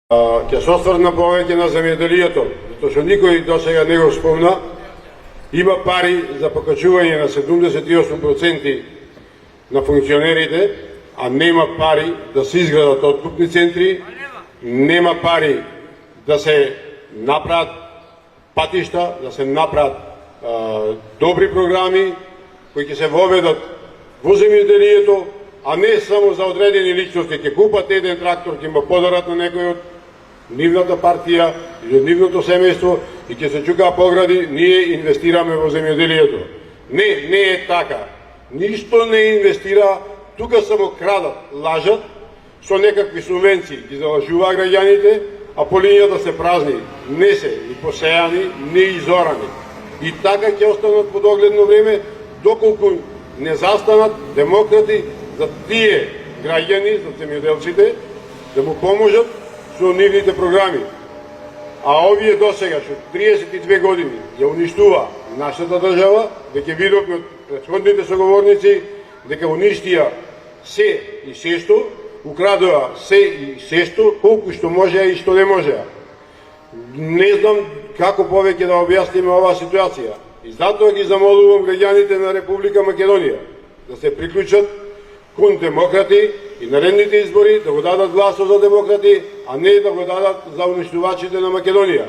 Ќе се осврна повеќе на земјоделието, затоа што никој досега не го спомна. Има пари за покачување на 78% на функционерите, а нема пари да се изградат откупни центри, нема пари да се направат патишта, да се направат добри програми кои ќе се воведат во земјоделието, а не само за одредени личности. Ќе купат еден трактор, ќе му подарат на некој од нивната партија или од нивното семејство и ќе се чукаа погради, ние инвестираме во земјоделието. Не е така. Ништо не инвестира, тука само крадат, лажат, со некакви субвенции ги залажуваа граѓаните, а полињата се празни, не се ни посејани, ни изорани. И така ќе останат по догледно време, доколку не застанат демократи за тие граѓани, за земјоделците, да му поможат со нивните програми. А овие досега, што 32 години ја уништува нашата држава, дека видовме од претходните соговорници, дека уништија се и сешто, украдоа се и сешто, колку што можеа и што не можеа. Не знам како повеќе да објасниме оваа ситуација. И затоа ги замолувам граѓаните на Република Македонија да се приклучат кон демократи и наредните избори да го дадат гласот за демократи, а не да го дадат за уништувачите на Македонија.